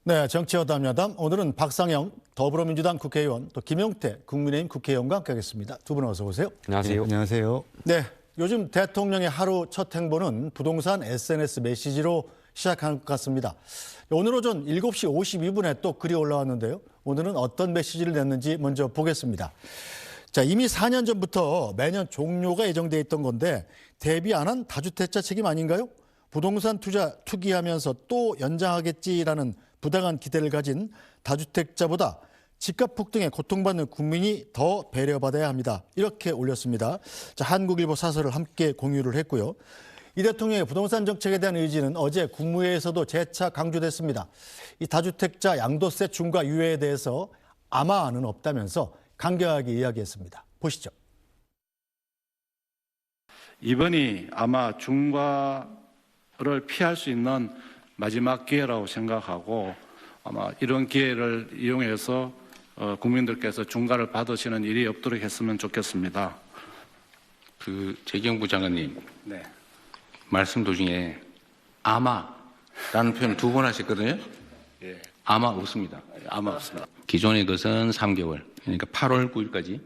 네, 정치여담 야담. 오늘은 박상영 더불어민주당 국회의원 또 김용태 국민의힘 국회의원과 함께하겠습니다. 두 분 어서 오세요. 안녕하세요. 네, 안녕하세요. 네, 요즘 대통령의 하루 첫 행보는 부동산 SNS 메시지로 시작한 것 같습니다. 오늘 오전 7시 52분에 또 글이 올라왔는데요. 오늘은 어떤 메시지를 냈는지 먼저 보겠습니다. 자, 이미 4년 전부터 매년 종료가 예정돼 있던 건데 대비 안 한 다주택자 책임 아닌가요? 부동산 투기하면서 또 연장하겠지라는 부당한 기대를 가진 다주택자보다 집값 폭등에 고통받는 국민이 더 배려받아야 합니다. 이렇게 올렸습니다. 자, 한국일보 사설을 함께 공유를 했고요. 이 대통령의 부동산 정책에 대한 의지는 어제 국무회의에서도 재차 강조됐습니다. 이 다주택자 양도세 중과 유예에 대해서 아마는 없다면서 강경하게 이야기했습니다. 보시죠. 이번이 아마 중과를 피할 수 있는 마지막 기회라고 생각하고 아마 이런 기회를 이용해서 국민들께서 중과를 받으시는 일이 없도록 했으면 좋겠습니다. 재경부 장관님, 네. 말씀 도중에 아마라는 표현 2번 하셨거든요. 예. 아마 없습니다. 아마 없습니다. 기존의 것은 3개월, 그러니까 8월 9일까지.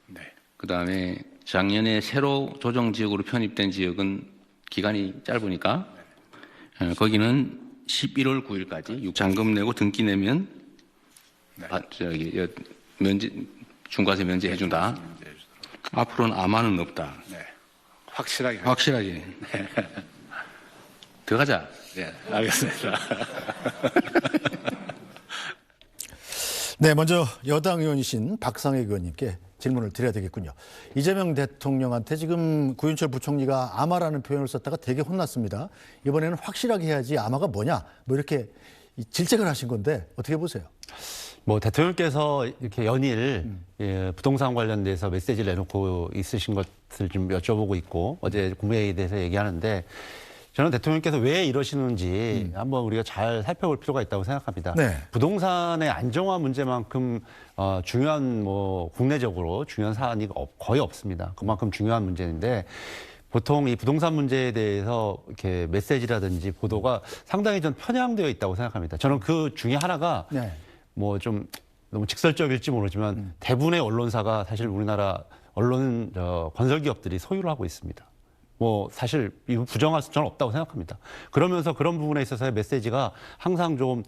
네. 그다음에 작년에 새로 조정 지역으로 편입된 지역은 기간이 짧으니까 거기는 11월 9일까지 잔금 내고 등기 내면 네. 면제 중과세 면제해 준다. 앞으로는 아마는 없다. 네. 확실하게. 확실하게. 들어가자. 네. 알겠습니다. 네, 먼저 여당 의원이신 박상혁 의원님께 질문을 드려야 되겠군요. 이재명 대통령한테 지금 구윤철 부총리가 아마라는 표현을 썼다가 되게 혼났습니다. 이번에는 확실하게 해야지 아마가 뭐냐 뭐 이렇게 질책을 하신 건데 어떻게 보세요? 뭐 대통령께서 이렇게 연일 부동산 관련돼서 메시지를 내놓고 있으신 것을 좀 여쭤보고 있고 어제 국무회의에 대해서 얘기하는데 저는 대통령께서 왜 이러시는지 한번 우리가 잘 살펴볼 필요가 있다고 생각합니다. 네. 부동산의 안정화 문제만큼 중요한 국내적으로 중요한 사안이 거의 없습니다. 그만큼 중요한 문제인데 보통 이 부동산 문제에 대해서 이렇게 메시지라든지 보도가 상당히 좀 편향되어 있다고 생각합니다. 저는 그 중에 하나가 네. 뭐 좀 너무 직설적일지 모르지만 대부분의 언론사가 사실 우리나라 언론 건설 기업들이 소유를 하고 있습니다. 뭐 사실 이거 부정할 수는 없다고 생각합니다. 그러면서 그런 부분에 있어서의 메시지가 항상 좀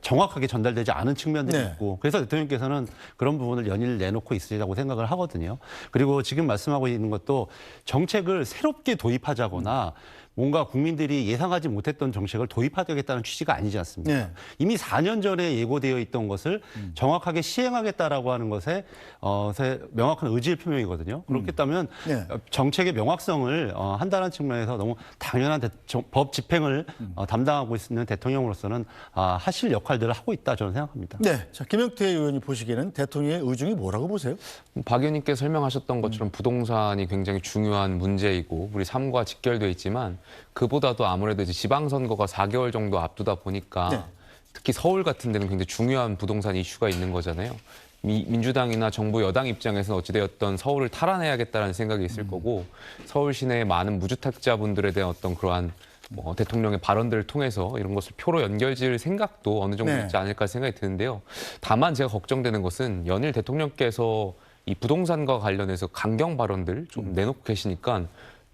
정확하게 전달되지 않은 측면들이 네. 있고 그래서 대통령께서는 그런 부분을 연일 내놓고 있으리라고 생각을 하거든요. 그리고 지금 말씀하고 있는 것도 정책을 새롭게 도입하자거나 뭔가 국민들이 예상하지 못했던 정책을 도입하겠다는 취지가 아니지 않습니까? 네. 이미 4년 전에 예고되어 있던 것을 정확하게 시행하겠다라고 하는 것에 명확한 의지의 표명이거든요. 그렇겠다면 네. 정책의 명확성을 한다는 측면에서 너무 당연한 법 집행을 담당하고 있는 대통령으로서는 하실 역할들을 하고 있다 저는 생각합니다. 네, 자 김용태 의원이 보시기에는 대통령의 의중이 뭐라고 보세요? 박 의원님께서 설명하셨던 것처럼 부동산이 굉장히 중요한 문제이고 우리 삶과 직결되어 있지만 그보다도 아무래도 이제 지방선거가 4개월 정도 앞두다 보니까 네. 특히 서울 같은 데는 굉장히 중요한 부동산 이슈가 있는 거잖아요. 민주당이나 정부 여당 입장에서는 어찌되었던 서울을 탈환해야겠다는 생각이 있을 거고 서울 시내의 많은 무주택자분들에 대한 어떤 그러한 대통령의 발언들을 통해서 이런 것을 표로 연결지을 생각도 어느 정도 네. 있지 않을까 생각이 드는데요. 다만 제가 걱정되는 것은 연일 대통령께서 이 부동산과 관련해서 강경 발언들 좀 내놓고 계시니까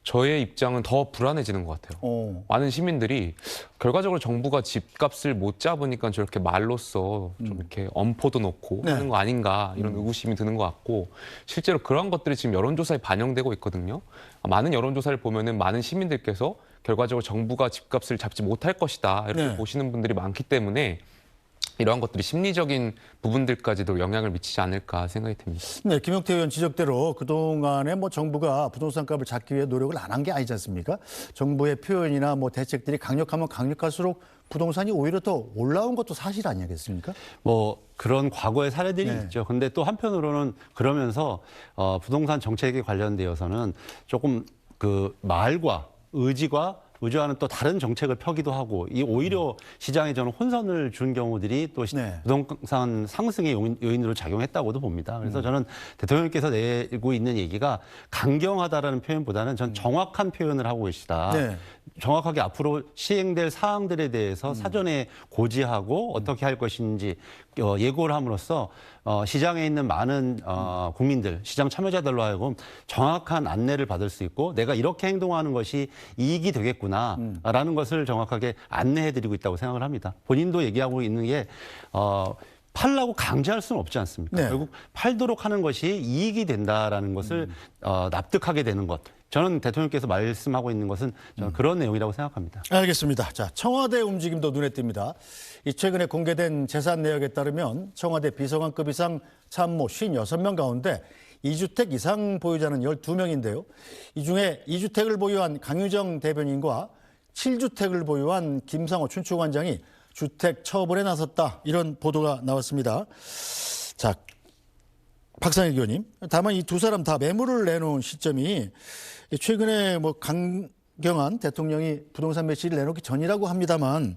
저의 입장은 더 불안해지는 것 같아요. 많은 시민들이 결과적으로 정부가 집값을 못 잡으니까 저렇게 말로써 좀 이렇게 엄포도 놓고 네. 하는 거 아닌가 이런 의구심이 드는 것 같고 실제로 그런 것들이 지금 여론조사에 반영되고 있거든요. 많은 여론조사를 보면은 많은 시민들께서 결과적으로 정부가 집값을 잡지 못할 것이다 이렇게 네. 보시는 분들이 많기 때문에 이러한 것들이 심리적인 부분들까지도 영향을 미치지 않을까 생각이 듭니다. 네, 김용태 의원 지적대로 그동안에 정부가 부동산 값을 잡기 위해 노력을 안 한 게 아니지 않습니까? 정부의 표현이나 대책들이 강력하면 강력할수록 부동산이 오히려 더 올라온 것도 사실 아니겠습니까? 뭐 그런 과거의 사례들이 네. 있죠. 근데 또 한편으로는 그러면서 부동산 정책에 관련되어서는 조금 그 말과 의지가 의지하는 또 다른 정책을 펴기도 하고 이 오히려 시장에 저는 혼선을 준 경우들이 또 네. 부동산 상승의 요인으로 작용했다고도 봅니다. 그래서 저는 대통령께서 내고 있는 얘기가 강경하다라는 표현보다는 전 정확한 표현을 하고 계시다. 네. 정확하게 앞으로 시행될 사항들에 대해서 사전에 고지하고 어떻게 할 것인지 예고를 함으로써 시장에 있는 많은 국민들, 시장 참여자들로 하여금 정확한 안내를 받을 수 있고 내가 이렇게 행동하는 것이 이익이 되겠구나라는 것을 정확하게 안내해드리고 있다고 생각을 합니다. 본인도 얘기하고 있는 게 팔라고 강제할 수는 없지 않습니까? 네. 결국 팔도록 하는 것이 이익이 된다라는 것을 납득하게 되는 것. 저는 대통령께서 말씀하고 있는 것은 저는 그런 내용이라고 생각합니다. 알겠습니다. 자, 청와대 움직임도 눈에 띄니다. 이 최근에 공개된 재산 내역에 따르면 청와대 비서관급 이상 참모 56명 가운데 2주택 이상 보유자는 12명인데요. 이 중에 2주택을 보유한 강유정 대변인과 7주택을 보유한 김상호 춘추관장이 주택 처분에 나섰다. 이런 보도가 나왔습니다. 자, 박상일 의원님. 다만 이 두 사람 다 매물을 내놓은 시점이 최근에 뭐 강경한 대통령이 부동산 매시를 내놓기 전이라고 합니다만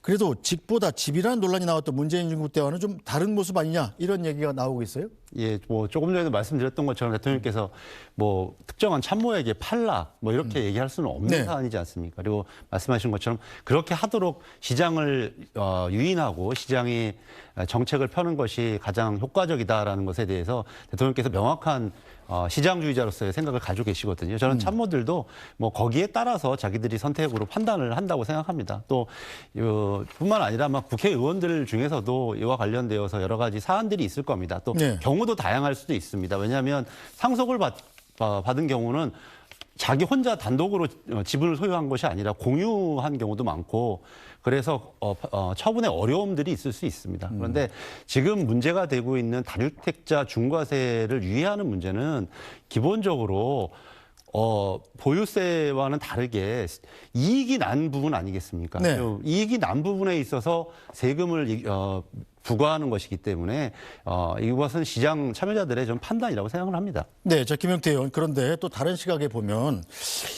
그래도 집보다 집이라는 논란이 나왔던 문재인 정부 때와는 좀 다른 모습 아니냐 이런 얘기가 나오고 있어요. 예, 뭐 조금 전에도 말씀드렸던 것처럼 대통령께서 뭐 특정한 참모에게 팔라 뭐 이렇게 얘기할 수는 없는 네. 사안이지 않습니까? 그리고 말씀하신 것처럼 그렇게 하도록 시장을 유인하고 시장이 정책을 펴는 것이 가장 효과적이다라는 것에 대해서 대통령께서 명확한 시장주의자로서의 생각을 가지고 계시거든요. 저는 참모들도 뭐 거기에 따라서 자기들이 선택으로 판단을 한다고 생각합니다. 또 뿐만 아니라 막 국회의원들 중에서도 이와 관련되어서 여러 가지 사안들이 있을 겁니다. 또 네. 경우도 다양할 수도 있습니다. 왜냐하면 상속을 받은 경우는 자기 혼자 단독으로 지분을 소유한 것이 아니라 공유한 경우도 많고 그래서 처분에 어려움들이 있을 수 있습니다. 그런데 지금 문제가 되고 있는 다주택자 중과세를 유예하는 문제는 기본적으로 보유세와는 다르게 이익이 난 부분 아니겠습니까? 네. 이익이 난 부분에 있어서 세금을 부과하는 것이기 때문에 이것은 시장 참여자들의 좀 판단이라고 생각을 합니다. 네, 자 김영태 의원. 그런데 또 다른 시각에 보면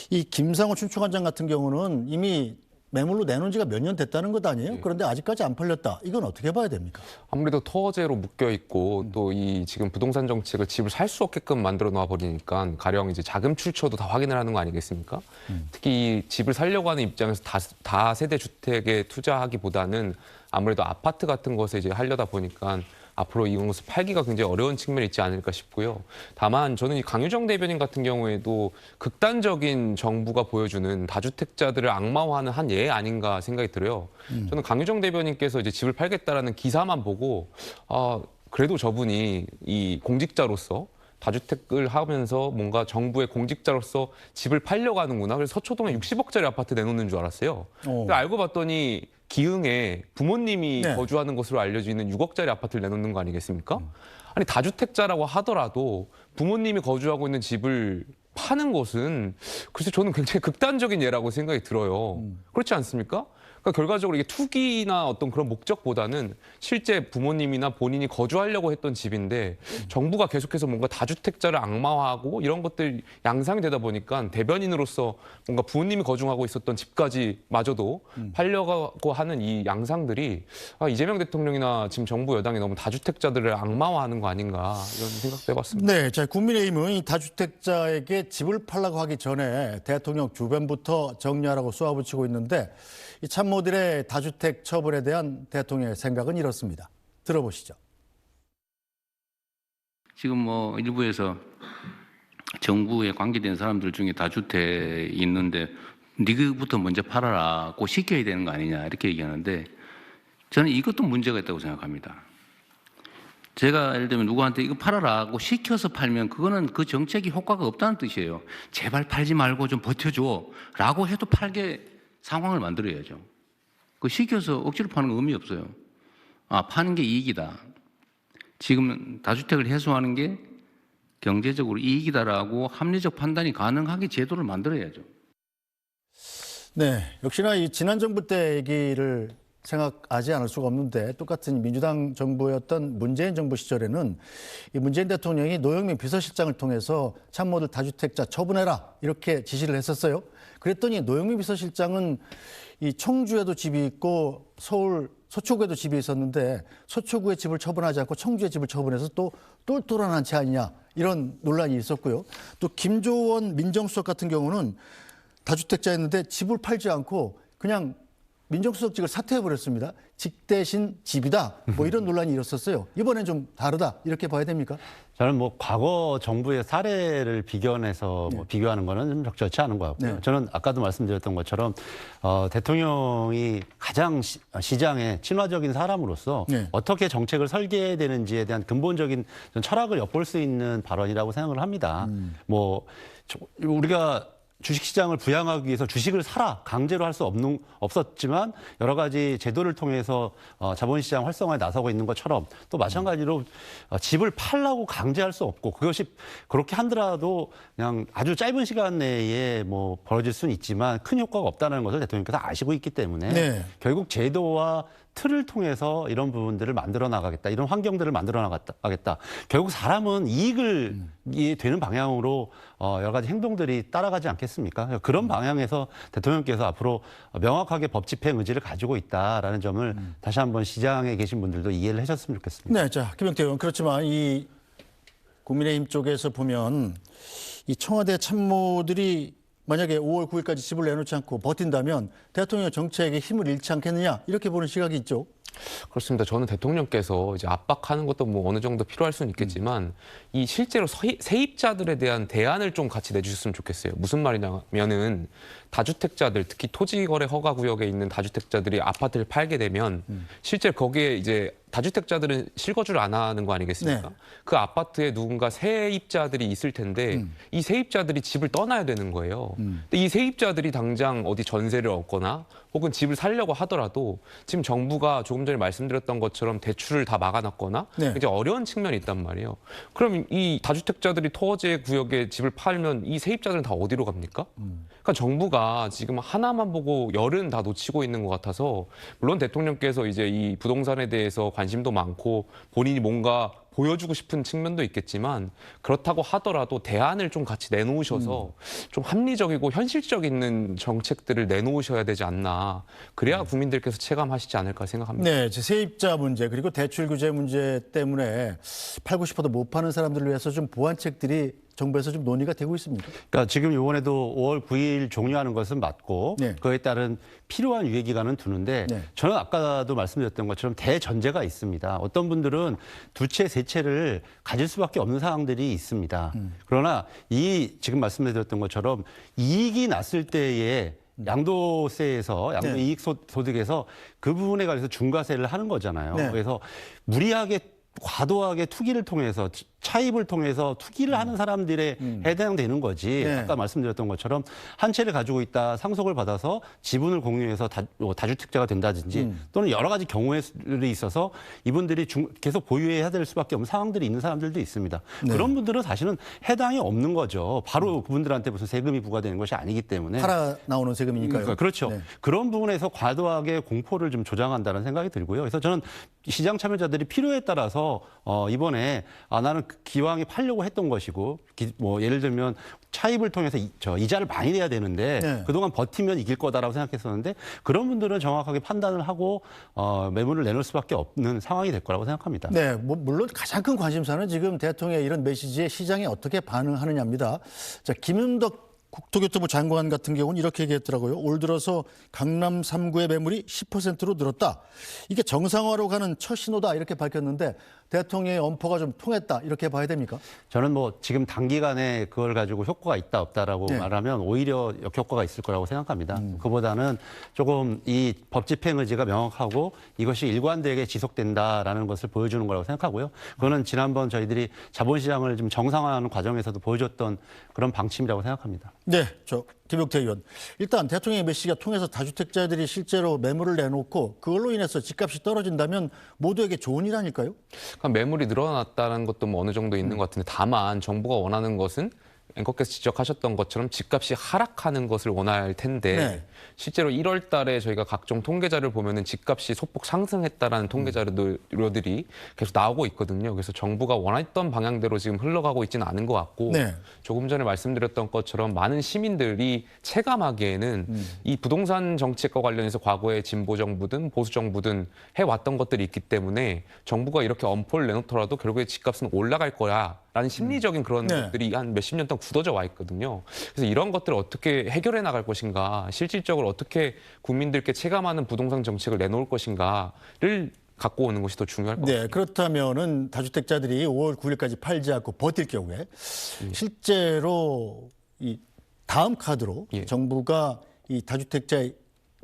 이 김상호 춘추관장 같은 경우는 이미 매물로 내놓은 지가 몇 년 됐다는 것 아니에요? 그런데 아직까지 안 팔렸다. 이건 어떻게 봐야 됩니까? 아무래도 터제로 묶여 있고 또 이 지금 부동산 정책을 집을 살 수 없게끔 만들어 놔 버리니까 가령 이제 자금 출처도 다 확인을 하는 거 아니겠습니까? 특히 이 집을 살려고 하는 입장에서 다세대 주택에 투자하기보다는 아무래도 아파트 같은 것에 이제 하려다 보니까 앞으로 이것을 팔기가 굉장히 어려운 측면이 있지 않을까 싶고요. 다만 저는 이 강유정 대변인 같은 경우에도 극단적인 정부가 보여주는 다주택자들을 악마화하는 한 예 아닌가 생각이 들어요. 저는 강유정 대변인께서 이제 집을 팔겠다라는 기사만 보고 그래도 저분이 이 공직자로서 다주택을 하면서 뭔가 정부의 공직자로서 집을 팔려고 하는구나. 그래서 서초동에 60억짜리 아파트 내놓는 줄 알았어요. 근데 알고 봤더니 기흥에 부모님이 네. 거주하는 것으로 알려져 있는 6억짜리 아파트를 내놓는 거 아니겠습니까? 아니 다주택자라고 하더라도 부모님이 거주하고 있는 집을 파는 것은 글쎄 저는 굉장히 극단적인 예라고 생각이 들어요. 그렇지 않습니까? 그러니까 결과적으로 이게 투기나 어떤 그런 목적보다는 실제 부모님이나 본인이 거주하려고 했던 집인데 정부가 계속해서 뭔가 다주택자를 악마화하고 이런 것들 양상이 되다 보니까 대변인으로서 뭔가 부모님이 거주하고 있었던 집까지 마저도 팔려고 하는 이 양상들이 이재명 대통령이나 지금 정부 여당이 너무 다주택자들을 악마화하는 거 아닌가 이런 생각도 해봤습니다. 네, 자 국민의힘은 이 다주택자에게 집을 팔라고 하기 전에 대통령 주변부터 정리하라고 쏘아붙이고 있는데 이 참모들의 다주택 처분에 대한 대통령의 생각은 이렇습니다. 들어보시죠. 지금 뭐 일부에서 정부에 관계된 사람들 중에 다주택이 있는데 니그부터 먼저 팔아라고 시켜야 되는 거 아니냐 이렇게 얘기하는데 저는 이것도 문제가 있다고 생각합니다. 제가 예를 들면 누구한테 이거 팔아라고 시켜서 팔면 그거는 그 정책이 효과가 없다는 뜻이에요. 제발 팔지 말고 좀 버텨줘 라고 해도 팔게 상황을 만들어야죠. 그 시켜서 억지로 파는 건 의미 없어요. 파는 게 이익이다. 지금 다주택을 해소하는 게 경제적으로 이익이다라고 합리적 판단이 가능하게 제도를 만들어야죠. 네, 역시나 이 지난 정부 때 얘기를 생각하지 않을 수가 없는데 똑같은 민주당 정부였던 문재인 정부 시절에는 이 문재인 대통령이 노영민 비서실장을 통해서 참모들 다주택자 처분해라 이렇게 지시를 했었어요. 그랬더니 노영민 비서실장은 이 청주에도 집이 있고 서울 서초구에도 집이 있었는데 서초구의 집을 처분하지 않고 청주의 집을 처분해서 또 똘똘한 한채 아니냐 이런 논란이 있었고요. 또 김조원 민정수석 같은 경우는 다주택자였는데 집을 팔지 않고 그냥 민정수석직을 사퇴해버렸습니다. 직 대신 집이다. 뭐 이런 논란이 일었었어요. 이번엔 좀 다르다. 이렇게 봐야 됩니까? 저는 뭐 과거 정부의 사례를 비견해서 뭐 비교하는 거는 좀 적절치 않은 것 같고요. 네. 저는 아까도 말씀드렸던 것처럼 대통령이 가장 시장에 친화적인 사람으로서 네. 어떻게 정책을 설계해야 되는지에 대한 근본적인 철학을 엿볼 수 있는 발언이라고 생각을 합니다. 뭐 우리가 주식시장을 부양하기 위해서 주식을 사라 강제로 할 수 없었지만 여러 가지 제도를 통해서 자본시장 활성화에 나서고 있는 것처럼 또 마찬가지로 집을 팔라고 강제할 수 없고 그것이 그렇게 한더라도 그냥 아주 짧은 시간 내에 뭐 벌어질 수는 있지만 큰 효과가 없다는 것을 대통령께서 아시고 있기 때문에 네. 결국 제도와 틀을 통해서 이런 부분들을 만들어 나가겠다. 이런 환경들을 만들어 나가겠다. 결국 사람은 이익이 되는 방향으로 여러 가지 행동들이 따라가지 않겠습니까? 그런 방향에서 대통령께서 앞으로 명확하게 법 집행 의지를 가지고 있다라는 점을 다시 한번 시장에 계신 분들도 이해를 하셨으면 좋겠습니다. 네, 자 김영태 의원 그렇지만 이 국민의힘 쪽에서 보면 이 청와대 참모들이 만약에 5월 9일까지 집을 내놓지 않고 버틴다면 대통령 정책에 힘을 잃지 않겠느냐 이렇게 보는 시각이 있죠. 그렇습니다. 저는 대통령께서 이제 압박하는 것도 뭐 어느 정도 필요할 수는 있겠지만 이 실제로 세입자들에 대한 대안을 좀 같이 내주셨으면 좋겠어요. 무슨 말이냐면은 다주택자들 특히 토지거래 허가구역에 있는 다주택자들이 아파트를 팔게 되면 실제 거기에 이제 다주택자들은 실거주를 안 하는 거 아니겠습니까? 네. 그 아파트에 누군가 세입자들이 있을 텐데 이 세입자들이 집을 떠나야 되는 거예요. 근데 이 세입자들이 당장 어디 전세를 얻거나 혹은 집을 살려고 하더라도 지금 정부가 조금 전에 말씀드렸던 것처럼 대출을 다 막아놨거나 네. 이제 어려운 측면이 있단 말이에요. 그럼 이 다주택자들이 토지 구역에 집을 팔면 이 세입자들은 다 어디로 갑니까? 그러니까 정부가 지금 하나만 보고 열은 다 놓치고 있는 것 같아서 물론 대통령께서 이제 이 부동산에 대해서 관심도 많고 본인이 뭔가 보여주고 싶은 측면도 있겠지만 그렇다고 하더라도 대안을 좀 같이 내놓으셔서 좀 합리적이고 현실적인 정책들을 내놓으셔야 되지 않나. 그래야 국민들께서 체감하시지 않을까 생각합니다. 네, 세입자 문제 그리고 대출 규제 문제 때문에 팔고 싶어도 못 파는 사람들을 위해서 좀 보완책들이 정부에서 좀 논의가 되고 있습니다. 그러니까 지금 이번에도 5월 9일 종료하는 것은 맞고 네. 그에 따른 필요한 유예 기간은 두는데 네. 저는 아까도 말씀드렸던 것처럼 대전제가 있습니다. 어떤 분들은 두 채, 세 채를 가질 수밖에 없는 상황들이 있습니다. 그러나 이 지금 말씀드렸던 것처럼 이익이 났을 때에 양도세에서 양도이익 소득에서 그 부분에 관해서 중과세를 하는 거잖아요. 네. 그래서 무리하게 과도하게 투기를 통해서 차입을 통해서 투기를 하는 사람들에 해당되는 거지. 네. 아까 말씀드렸던 것처럼 한 채를 가지고 있다 상속을 받아서 지분을 공유해서 다주택자가 된다든지 또는 여러 가지 경우들이 있어서 이분들이 계속 보유해야 될 수밖에 없는 상황들이 있는 사람들도 있습니다. 네. 그런 분들은 사실은 해당이 없는 거죠. 바로 그분들한테 무슨 세금이 부과되는 것이 아니기 때문에. 팔아 나오는 세금이니까요. 그렇죠. 네. 그런 부분에서 과도하게 공포를 좀 조장한다는 생각이 들고요. 그래서 저는 시장 참여자들이 필요에 따라서 이번에 나는 기왕에 팔려고 했던 것이고 뭐 예를 들면 차입을 통해서 이자를 많이 내야 되는데 네. 그동안 버티면 이길 거다라고 생각했었는데 그런 분들은 정확하게 판단을 하고 매물을 내놓을 수밖에 없는 상황이 될 거라고 생각합니다. 네, 뭐 물론 가장 큰 관심사는 지금 대통령의 이런 메시지에 시장이 어떻게 반응하느냐입니다. 자, 김윤덕 국토교통부 장관 같은 경우는 이렇게 얘기했더라고요. 올 들어서 강남 3구의 매물이 10%로 늘었다. 이게 정상화로 가는 첫 신호다 이렇게 밝혔는데 대통령의 엄포가 좀 통했다 이렇게 봐야 됩니까? 저는 뭐 지금 단기간에 그걸 가지고 효과가 있다 없다라고 네. 말하면 오히려 역효과가 있을 거라고 생각합니다. 그보다는 조금 이 법 집행 의지가 명확하고 이것이 일관되게 지속된다라는 것을 보여주는 거라고 생각하고요. 그거는 지난번 저희들이 자본시장을 좀 정상화하는 과정에서도 보여줬던 그런 방침이라고 생각합니다. 네, 김용태 의원. 일단 대통령의 메시지가 통해서 다주택자들이 실제로 매물을 내놓고 그걸로 인해서 집값이 떨어진다면 모두에게 좋은 일 아닐까요? 그러니까 매물이 늘어났다는 것도 뭐 어느 정도 있는 것 같은데 다만 정부가 원하는 것은 앵커께서 지적하셨던 것처럼 집값이 하락하는 것을 원할 텐데 네. 실제로 1월 달에 저희가 각종 통계자를 보면은 집값이 소폭 상승했다라는 통계 자료들이 계속 나오고 있거든요. 그래서 정부가 원했던 방향대로 지금 흘러가고 있지는 않은 것 같고 네. 조금 전에 말씀드렸던 것처럼 많은 시민들이 체감하기에는 이 부동산 정책과 관련해서 과거에 진보 정부든 보수 정부든 해왔던 것들이 있기 때문에 정부가 이렇게 엄포를 내놓더라도 결국에 집값은 올라갈 거야라는 심리적인 그런 네. 것들이 한 몇십 년 동안 굳어져 와 있거든요. 그래서 이런 것들을 어떻게 해결해 나갈 것인가, 실질적으로 어떻게 국민들께 체감하는 부동산 정책을 내놓을 것인가를 갖고 오는 것이 더 중요할 것 같습니다. 네, 그렇다면은 다주택자들이 5월 9일까지 팔지 않고 버틸 경우에 실제로 이 다음 카드로 예. 정부가 이 다주택자의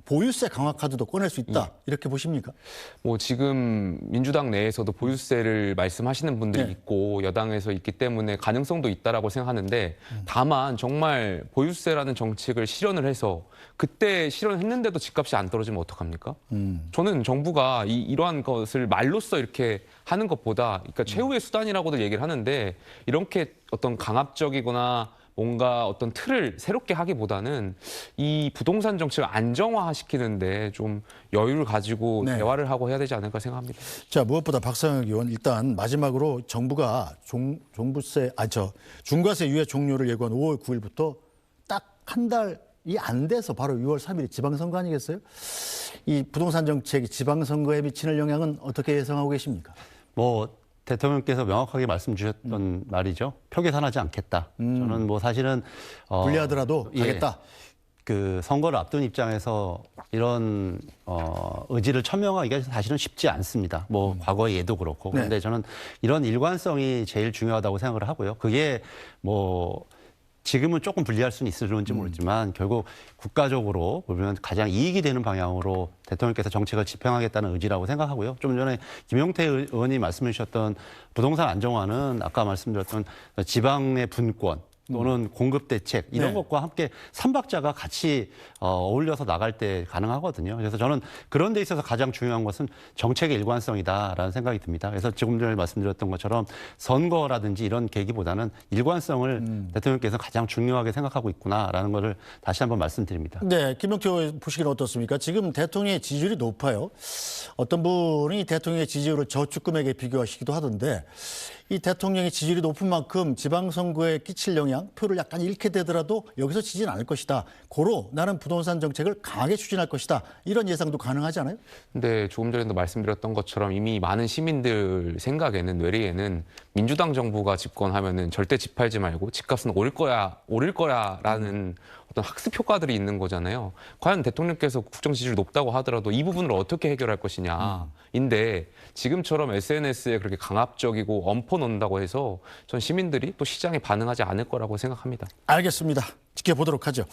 보유세 강화 카드도 꺼낼 수 있다. 예. 이렇게 보십니까? 뭐 지금 민주당 내에서도 보유세를 말씀하시는 분들이 네. 있고 여당에서 있기 때문에 가능성도 있다라고 생각하는데 다만 정말 보유세라는 정책을 실현을 해서 그때 실현했는데도 집값이 안 떨어지면 어떡합니까? 저는 정부가 이러한 것을 말로써 이렇게 하는 것보다 그러니까 최후의 수단이라고들 얘기를 하는데 이렇게 어떤 강압적이거나 뭔가 어떤 틀을 새롭게 하기보다는 이 부동산 정책을 안정화시키는데 좀 여유를 가지고 네. 대화를 하고 해야 되지 않을까 생각합니다. 자, 무엇보다 박상혁 의원 일단 마지막으로 정부가 중과세 유예 종료를 예고한 5월 9일부터 딱 한 달이 안 돼서 바로 6월 3일이 지방선거 아니겠어요? 이 부동산 정책이 지방선거에 미치는 영향은 어떻게 예상하고 계십니까? 뭐 대통령께서 명확하게 말씀 주셨던 말이죠. 표 계산하지 않겠다. 저는 뭐 사실은 불리하더라도 하겠다. 그 선거를 앞둔 입장에서 이런 의지를 천명하기가 사실은 쉽지 않습니다. 뭐 과거의 예도 그렇고. 그런데 네. 저는 이런 일관성이 제일 중요하다고 생각을 하고요. 그게 뭐 지금은 조금 불리할 수는 있을지 모르지만 결국 국가적으로 보면 가장 이익이 되는 방향으로 대통령께서 정책을 집행하겠다는 의지라고 생각하고요. 좀 전에 김용태 의원이 말씀해 주셨던 부동산 안정화는 아까 말씀드렸던 지방의 분권 또는 공급 대책 이런 네. 것과 함께 삼박자가 같이 어울려서 나갈 때 가능하거든요. 그래서 저는 그런 데 있어서 가장 중요한 것은 정책의 일관성이다라는 생각이 듭니다. 그래서 지금 전에 말씀드렸던 것처럼 선거라든지 이런 계기보다는 일관성을 대통령께서 가장 중요하게 생각하고 있구나라는 것을 다시 한번 말씀드립니다. 네, 김용태 의원 보시기는 어떻습니까? 지금 대통령의 지지율이 높아요. 어떤 분이 대통령의 지지율을 저축금액에 비교하시기도 하던데 이 대통령의 지지율이 높은 만큼 지방선거에 끼칠 영향, 표를 약간 잃게 되더라도 여기서 지지는 않을 것이다. 고로 나는 부동산 정책을 강하게 추진할 것이다. 이런 예상도 가능하지 않아요? 근데 조금 전에도 말씀드렸던 것처럼 이미 많은 시민들 생각에는 뇌리에는 민주당 정부가 집권하면은 절대 집 팔지 말고 집값은 오를 거야라는 어떤 학습 효과들이 있는 거잖아요. 과연 대통령께서 국정 지지율이 높다고 하더라도 이 부분을 어떻게 해결할 것이냐인데 지금처럼 SNS에 그렇게 강압적이고 엄포 놓는다고 해서 전 시민들이 또 시장에 반응하지 않을 거라고 생각합니다. 알겠습니다. 지켜보도록 하죠.